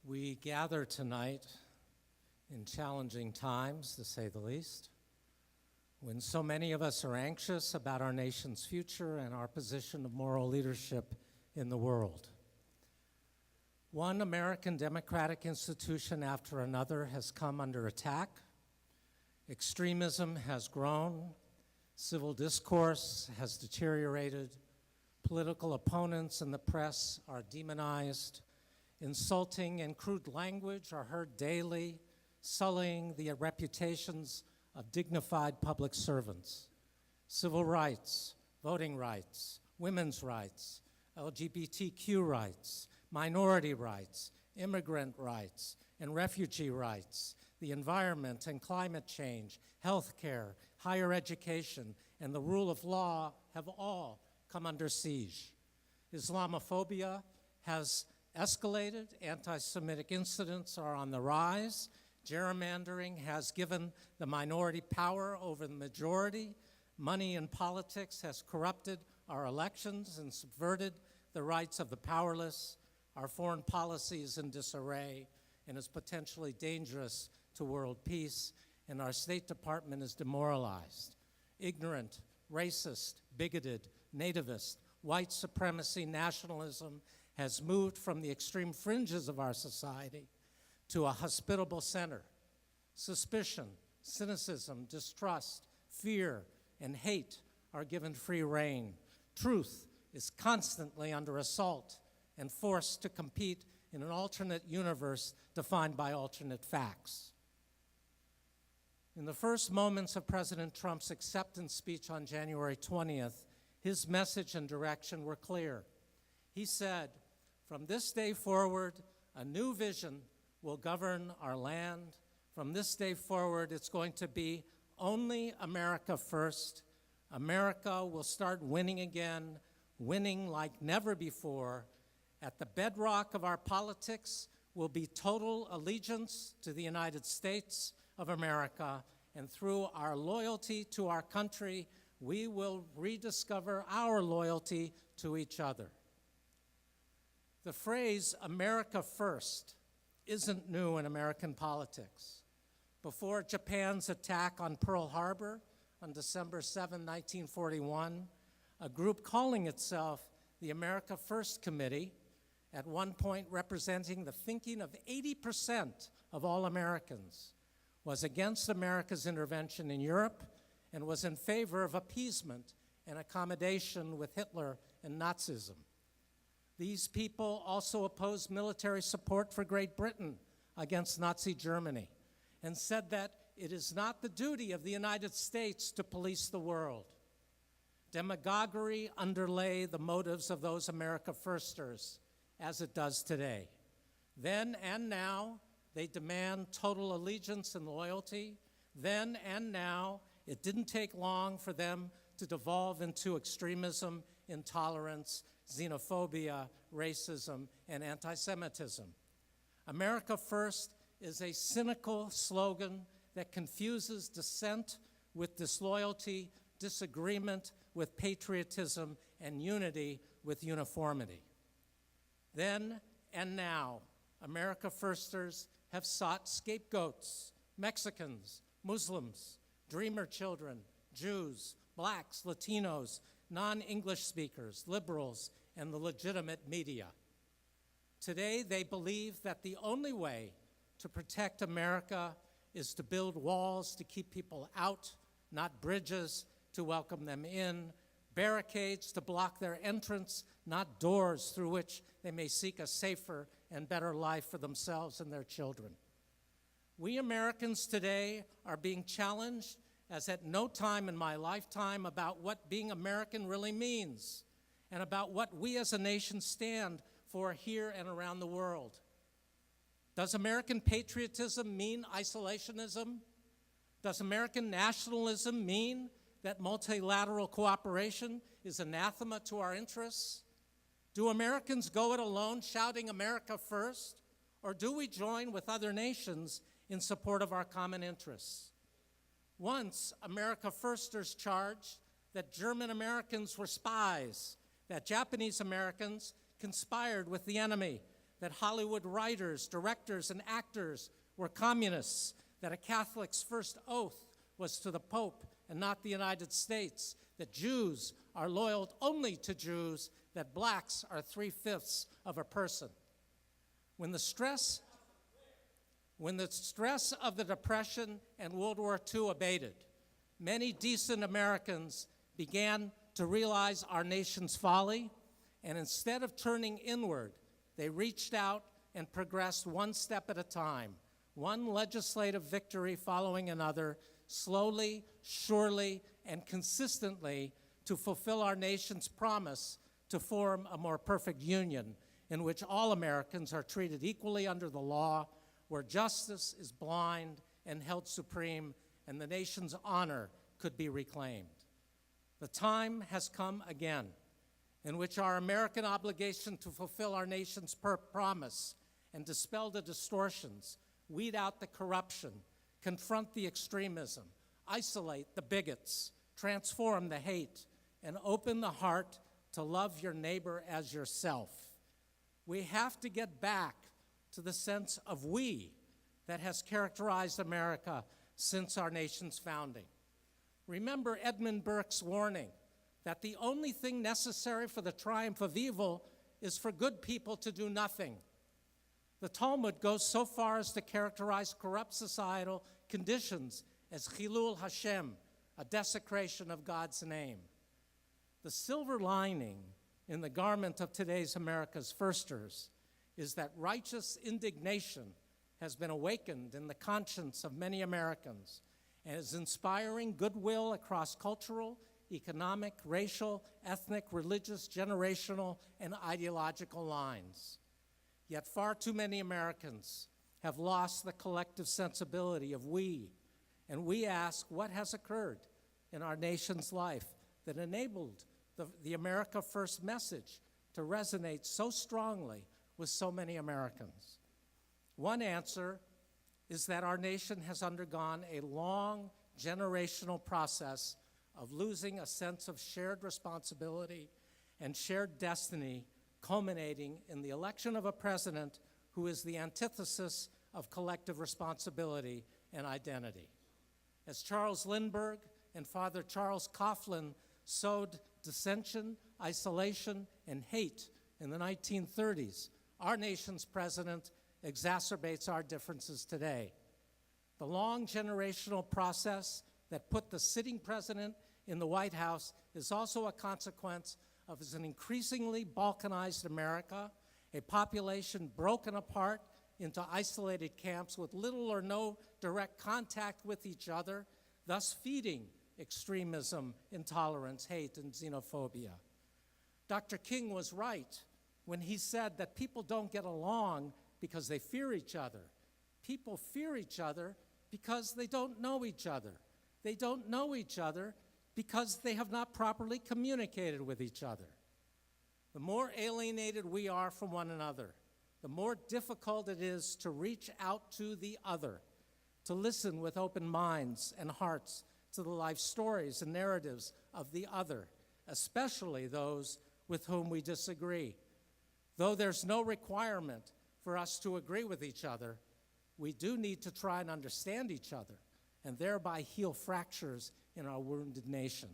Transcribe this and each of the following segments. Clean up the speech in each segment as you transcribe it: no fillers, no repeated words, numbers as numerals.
We gather tonight in challenging times, to say the least, when so many of us are anxious about our nation's future and our position of moral leadership in the world. One American democratic institution after another has come under attack. Extremism has grown. Civil discourse has deteriorated. Political opponents and the press are demonized. Insulting and crude language are heard daily, sullying the reputations of dignified public servants. Civil rights, voting rights, women's rights, LGBTQ rights, minority rights, immigrant rights, and refugee rights, the environment and climate change, health care, higher education, and the rule of law have all come under siege. Islamophobia has escalated, anti-Semitic incidents are on the rise, gerrymandering has given the minority power over the majority, money in politics has corrupted our elections and subverted the rights of the powerless, our foreign policy is in disarray and is potentially dangerous to world peace, and our State Department is demoralized. Ignorant, racist, bigoted, nativist, white supremacy nationalism has moved from the extreme fringes of our society to a hospitable center. Suspicion, cynicism, distrust, fear, and hate are given free rein. Truth is constantly under assault and forced to compete in an alternate universe defined by alternate facts. In the first moments of President Trump's acceptance speech on January 20th, his message and direction were clear. He said, "From this day forward, a new vision will govern our land. From this day forward, it's going to be only America first. America will start winning again, winning like never before. At the bedrock of our politics will be total allegiance to the United States of America, and through our loyalty to our country, we will rediscover our loyalty to each other." The phrase "America first" isn't new in American politics. Before Japan's attack on Pearl Harbor on December 7, 1941, a group calling itself the America First Committee, at one point representing the thinking of 80% of all Americans, was against America's intervention in Europe and was in favor of appeasement and accommodation with Hitler and Nazism. These people also opposed military support for Great Britain against Nazi Germany and said that it is not the duty of the United States to police the world. Demagoguery underlay the motives of those America Firsters, as it does today. Then and now, they demand total allegiance and loyalty. Then and now, it didn't take long for them to devolve into extremism, intolerance, xenophobia, racism, and anti-Semitism. America First is a cynical slogan that confuses dissent with disloyalty, disagreement with patriotism, and unity with uniformity. Then and now, America Firsters have sought scapegoats, Mexicans, Muslims, dreamer children, Jews, blacks, Latinos, non-English speakers, liberals, and the legitimate media. Today, they believe that the only way to protect America is to build walls to keep people out, not bridges to welcome them in, barricades to block their entrance, not doors through which they may seek a safer and better life for themselves and their children. We Americans today are being challenged as at no time in my lifetime about what being American really means and about what we as a nation stand for here and around the world. Does American patriotism mean isolationism? Does American nationalism mean that multilateral cooperation is anathema to our interests? Do Americans go it alone shouting America first, or do we join with other nations in support of our common interests? Once, America Firsters charged that German Americans were spies, that Japanese Americans conspired with the enemy, that Hollywood writers, directors, and actors were communists, that a Catholic's first oath was to the Pope and not the United States, that Jews are loyal only to Jews, that blacks are 3/5 of a person. When the stress of the Depression and World War II abated, many decent Americans began to realize our nation's folly, and instead of turning inward, they reached out and progressed one step at a time, one legislative victory following another, slowly, surely, and consistently to fulfill our nation's promise to form a more perfect union in which all Americans are treated equally under the law, where justice is blind and held supreme, and the nation's honor could be reclaimed. The time has come again in which our American obligation to fulfill our nation's promise and dispel the distortions, weed out the corruption, confront the extremism, isolate the bigots, transform the hate, and open the heart to love your neighbor as yourself. We have to get back to the sense of we that has characterized America since our nation's founding. Remember Edmund Burke's warning that the only thing necessary for the triumph of evil is for good people to do nothing. The Talmud goes so far as to characterize corrupt societal conditions as Chilul Hashem, a desecration of God's name. The silver lining in the garment of today's America's firsters is that righteous indignation has been awakened in the conscience of many Americans and is inspiring goodwill across cultural, economic, racial, ethnic, religious, generational, and ideological lines. Yet far too many Americans have lost the collective sensibility of we, and we ask what has occurred in our nation's life that enabled the America First message to resonate so strongly with so many Americans. One answer is that our nation has undergone a long generational process of losing a sense of shared responsibility and shared destiny, culminating in the election of a president who is the antithesis of collective responsibility and identity. As Charles Lindbergh and Father Charles Coughlin sowed dissension, isolation, and hate in the 1930s, our nation's president exacerbates our differences today. The long generational process that put the sitting president in the White House is also a consequence of an increasingly balkanized America, a population broken apart into isolated camps with little or no direct contact with each other, thus feeding extremism, intolerance, hate, and xenophobia. Dr. King was right when he said that people don't get along because they fear each other. People fear each other because they don't know each other. They don't know each other because they have not properly communicated with each other. The more alienated we are from one another, the more difficult it is to reach out to the other, to listen with open minds and hearts to the life stories and narratives of the other, especially those with whom we disagree. Though there's no requirement for us to agree with each other, we do need to try and understand each other and thereby heal fractures in our wounded nation.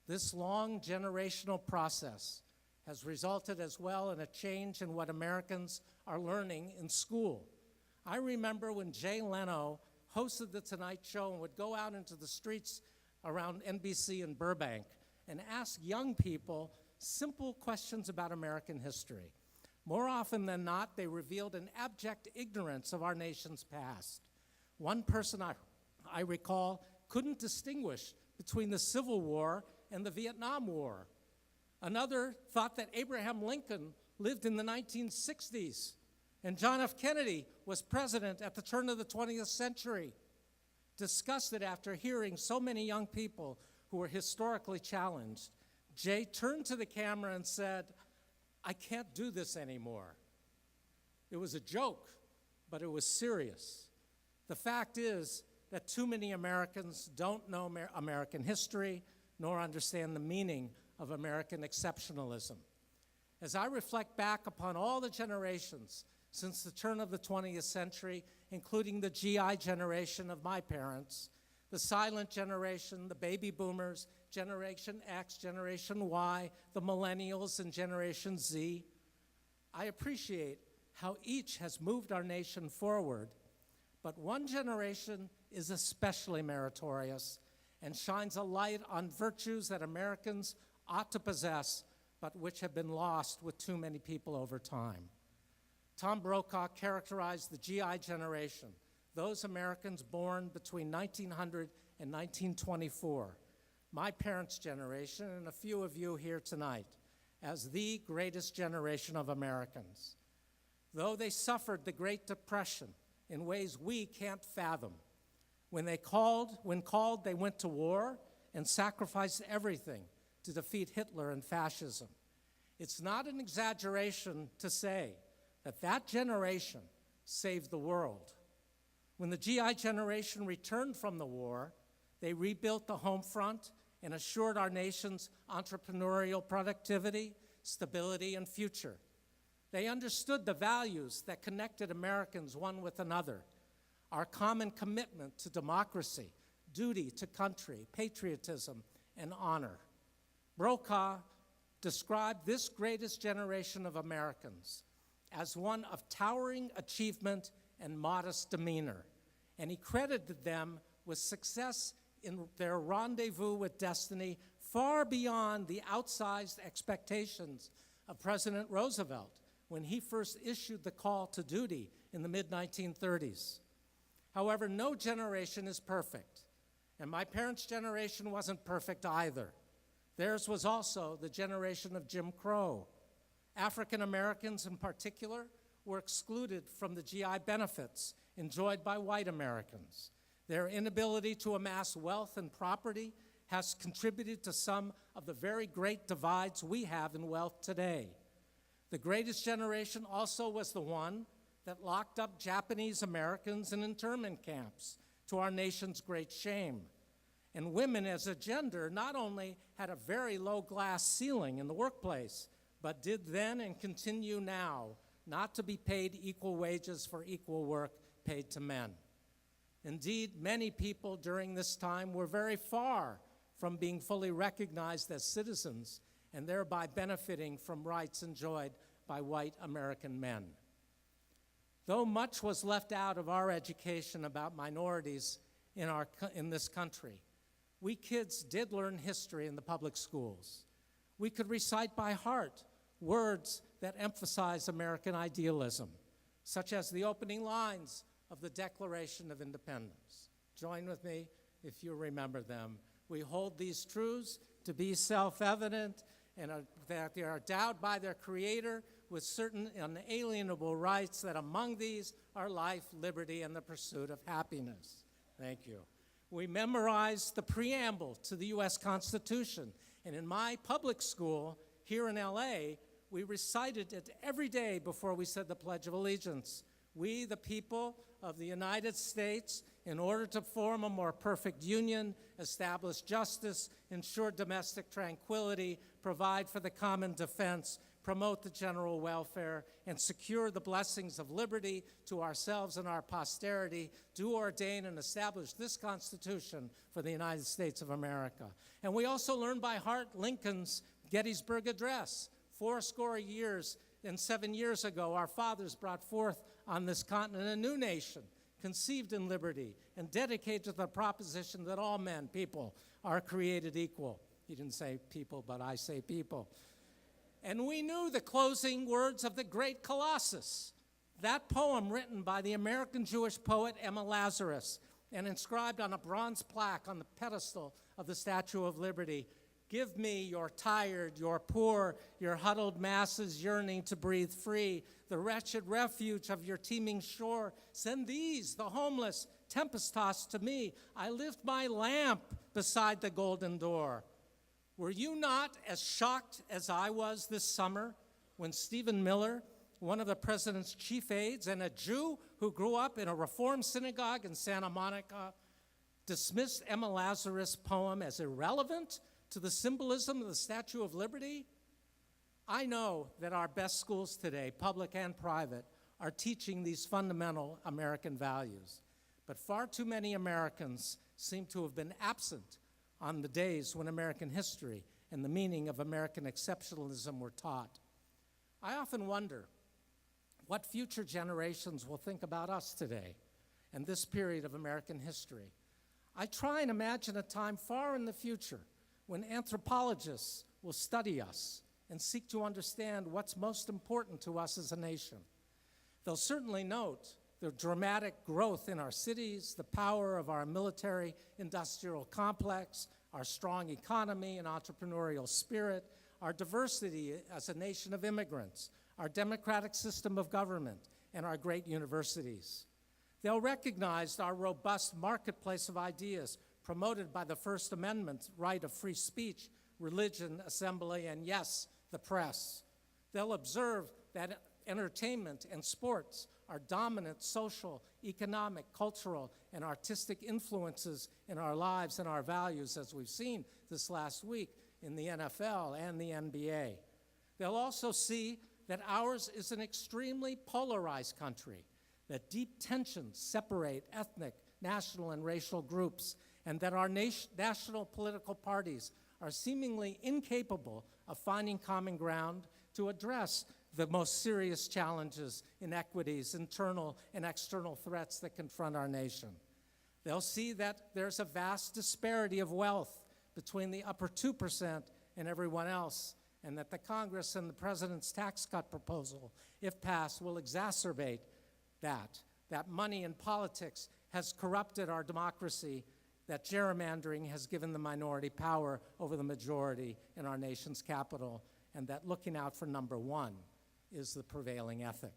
This long generational process has resulted as well in a change in what Americans are learning in school. I remember when Jay Leno hosted The Tonight Show and would go out into the streets around NBC in Burbank and ask young people simple questions about American history. More often than not, they revealed an abject ignorance of our nation's past. One person I recall couldn't distinguish between the Civil War and the Vietnam War. Another thought that Abraham Lincoln lived in the 1960s and John F. Kennedy was president at the turn of the 20th century. Disgusted after hearing so many young people who were historically challenged, Jay turned to the camera and said, "I can't do this anymore." It was a joke, but it was serious. The fact is that too many Americans don't know American history nor understand the meaning of American exceptionalism. As I reflect back upon all the generations since the turn of the 20th century, including the GI generation of my parents, the silent generation, the baby boomers, Generation X, Generation Y, the millennials, and Generation Z, I appreciate how each has moved our nation forward, but one generation is especially meritorious and shines a light on virtues that Americans ought to possess, but which have been lost with too many people over time. Tom Brokaw characterized the GI generation, those Americans born between 1900 and 1924, my parents' generation, and a few of you here tonight, as the greatest generation of Americans. Though they suffered the Great Depression in ways we can't fathom, when called, they went to war and sacrificed everything to defeat Hitler and fascism. It's not an exaggeration to say that that generation saved the world. When the GI generation returned from the war, they rebuilt the home front and assured our nation's entrepreneurial productivity, stability, and future. They understood the values that connected Americans one with another, our common commitment to democracy, duty to country, patriotism, and honor. Brokaw described this greatest generation of Americans as one of towering achievement and modest demeanor, and he credited them with success in their rendezvous with destiny far beyond the outsized expectations of President Roosevelt when he first issued the call to duty in the mid-1930s. However, no generation is perfect, and my parents' generation wasn't perfect either. Theirs was also the generation of Jim Crow. African Americans in particular were excluded from the GI benefits enjoyed by white Americans. Their inability to amass wealth and property has contributed to some of the very great divides we have in wealth today. The greatest generation also was the one that locked up Japanese Americans in internment camps, to our nation's great shame. And women as a gender not only had a very low glass ceiling in the workplace, but did then and continue now not to be paid equal wages for equal work paid to men. Indeed, many people during this time were very far from being fully recognized as citizens and thereby benefiting from rights enjoyed by white American men. Though much was left out of our education about minorities in this country, we kids did learn history in the public schools. We could recite by heart words that emphasize American idealism, such as the opening lines of the Declaration of Independence. Join with me if you remember them. We hold these truths to be self-evident and that they are endowed by their Creator with certain unalienable rights, that among these are life, liberty, and the pursuit of happiness. Thank you. We memorized the preamble to the U.S. Constitution, and in my public school here in L.A., we recited it every day before we said the Pledge of Allegiance. We, the people of the United States, in order to form a more perfect union, establish justice, ensure domestic tranquility, provide for the common defense, promote the general welfare, and secure the blessings of liberty to ourselves and our posterity, do ordain and establish this Constitution for the United States of America. And we also learned by heart Lincoln's Gettysburg Address. 80 years and 7 years ago, our fathers brought forth on this continent a new nation, conceived in liberty and dedicated to the proposition that all men, people, are created equal. He didn't say people, but I say people. And we knew the closing words of the great Colossus, that poem written by the American Jewish poet Emma Lazarus and inscribed on a bronze plaque on the pedestal of the Statue of Liberty. Give me your tired, your poor, your huddled masses yearning to breathe free, the wretched refuge of your teeming shore. Send these, the homeless, tempest-tossed to me. I lift my lamp beside the golden door. Were you not as shocked as I was this summer when Stephen Miller, one of the president's chief aides and a Jew who grew up in a Reform synagogue in Santa Monica, dismissed Emma Lazarus' poem as irrelevant to the symbolism of the Statue of Liberty? I know that our best schools today, public and private, are teaching these fundamental American values. But far too many Americans seem to have been absent on the days when American history and the meaning of American exceptionalism were taught. I often wonder what future generations will think about us today and this period of American history. I try and imagine a time far in the future when anthropologists will study us and seek to understand what's most important to us as a nation. They'll certainly note the dramatic growth in our cities, the power of our military-industrial complex, our strong economy and entrepreneurial spirit, our diversity as a nation of immigrants, our democratic system of government, and our great universities. They'll recognize our robust marketplace of ideas promoted by the First Amendment right of free speech, religion, assembly, and yes, the press. They'll observe that entertainment and sports are dominant social, economic, cultural, and artistic influences in our lives and our values, as we've seen this last week in the NFL and the NBA. They'll also see that ours is an extremely polarized country, that deep tensions separate ethnic, national, and racial groups, and that our national political parties are seemingly incapable of finding common ground to address the most serious challenges, inequities, internal and external threats that confront our nation. They'll see that there's a vast disparity of wealth between the upper 2% and everyone else, and that the Congress and the President's tax cut proposal, if passed, will exacerbate that money in politics has corrupted our democracy, that gerrymandering has given the minority power over the majority in our nation's capital, and that looking out for number one is the prevailing ethic.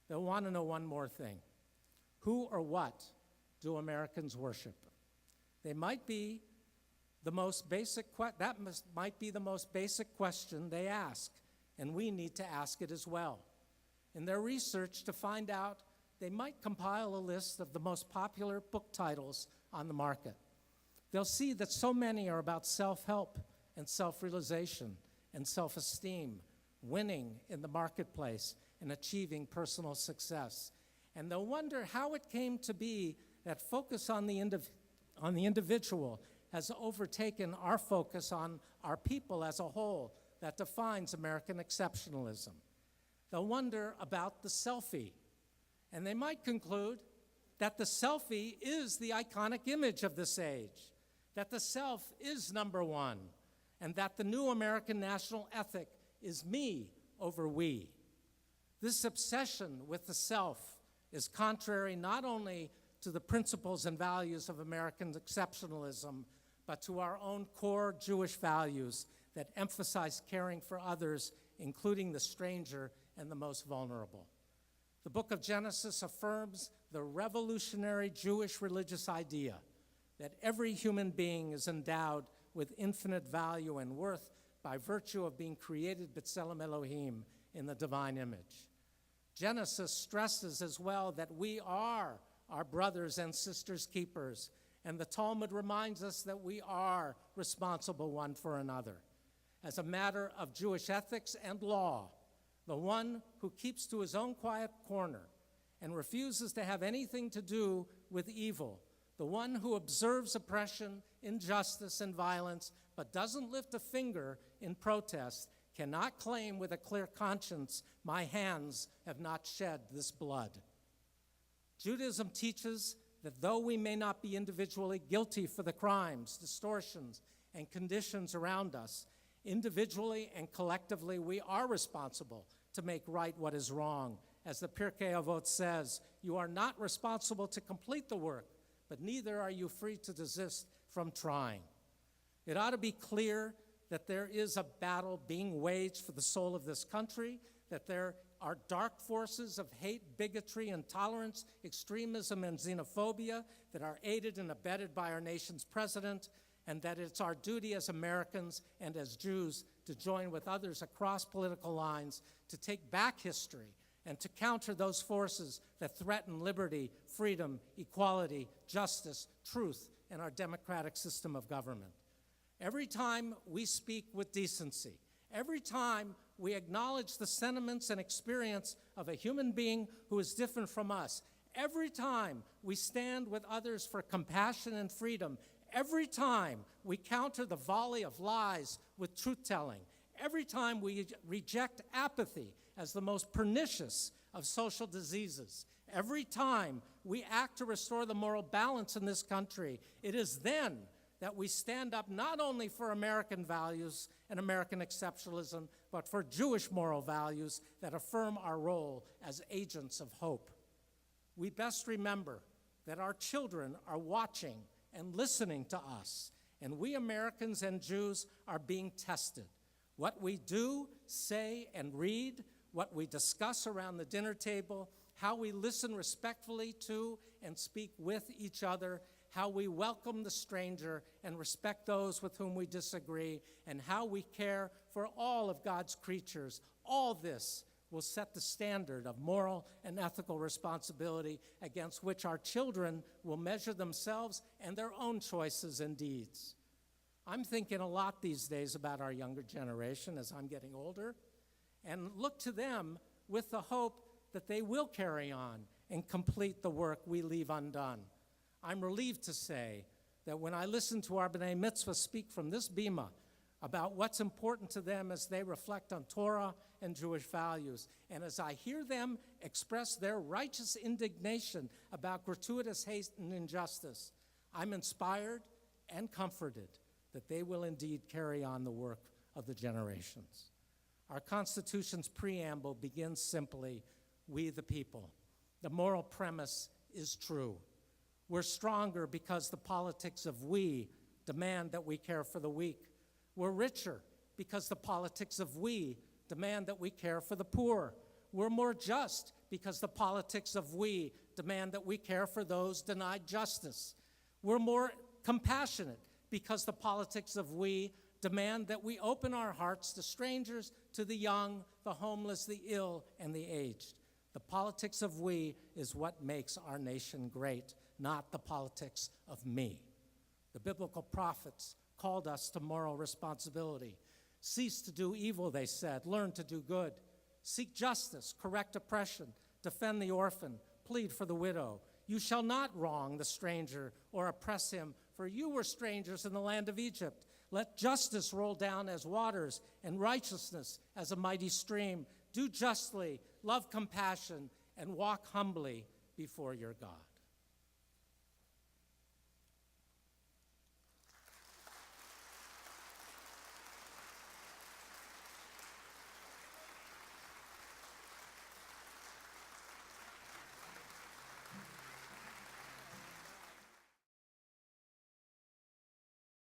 They'll want to know one more thing. Who or what do Americans worship? They might be the most basic might be the most basic question they ask, and we need to ask it as well. In their research to find out, they might compile a list of the most popular book titles on the market. They'll see that so many are about self-help and self-realization and self-esteem, winning in the marketplace and achieving personal success. And they'll wonder how it came to be that focus on the individual has overtaken our focus on our people as a whole that defines American exceptionalism. They'll wonder about the selfie, and they might conclude that the selfie is the iconic image of this age, that the self is number one, and that the new American national ethic is me over we. This obsession with the self is contrary not only to the principles and values of American exceptionalism, but to our own core Jewish values that emphasize caring for others, including the stranger and the most vulnerable. The book of Genesis affirms the revolutionary Jewish religious idea that every human being is endowed with infinite value and worth by virtue of being created b'tselem Elohim in the divine image. Genesis stresses as well that we are our brothers and sisters' keepers, and the Talmud reminds us that we are responsible one for another. As a matter of Jewish ethics and law, the one who keeps to his own quiet corner and refuses to have anything to do with evil, the one who observes oppression, injustice, and violence, but doesn't lift a finger in protest, cannot claim with a clear conscience, my hands have not shed this blood. Judaism teaches that though we may not be individually guilty for the crimes, distortions, and conditions around us, individually and collectively we are responsible to make right what is wrong. As the Pirkei Avot says, you are not responsible to complete the work, but neither are you free to desist from trying. It ought to be clear that there is a battle being waged for the soul of this country, that there are dark forces of hate, bigotry, intolerance, extremism, and xenophobia that are aided and abetted by our nation's president, and that it's our duty as Americans and as Jews to join with others across political lines to take back history and to counter those forces that threaten liberty, freedom, equality, justice, truth, and our democratic system of government. Every time we speak with decency, every time we acknowledge the sentiments and experience of a human being who is different from us, every time we stand with others for compassion and freedom, every time we counter the volley of lies with truth-telling, every time we reject apathy as the most pernicious of social diseases, every time we act to restore the moral balance in this country, it is then that we stand up not only for American values and American exceptionalism, but for Jewish moral values that affirm our role as agents of hope. We best remember that our children are watching and listening to us, and we Americans and Jews are being tested. What we do, say, and read, what we discuss around the dinner table, how we listen respectfully to and speak with each other, how we welcome the stranger and respect those with whom we disagree, and how we care for all of God's creatures, all this will set the standard of moral and ethical responsibility against which our children will measure themselves and their own choices and deeds. I'm thinking a lot these days about our younger generation as I'm getting older, and look to them with the hope that they will carry on and complete the work we leave undone. I'm relieved to say that when I listen to our B'nai Mitzvah speak from this bima about what's important to them as they reflect on Torah and Jewish values, and as I hear them express their righteous indignation about gratuitous hate and injustice, I'm inspired and comforted that they will indeed carry on the work of the generations. Our Constitution's preamble begins simply, "We the people." The moral premise is true. We're stronger because the politics of we demand that we care for the weak. We're richer because the politics of we demand that we care for the poor. We're more just because the politics of we demand that we care for those denied justice. We're more compassionate because the politics of we demand that we open our hearts to strangers, to the young, the homeless, the ill, and the aged. The politics of we is what makes our nation great, not the politics of me. The biblical prophets called us to moral responsibility. Cease to do evil, they said. Learn to do good. Seek justice, correct oppression, defend the orphan, plead for the widow. You shall not wrong the stranger or oppress him, for you were strangers in the land of Egypt. Let justice roll down as waters and righteousness as a mighty stream. Do justly, love compassion, and walk humbly before your God.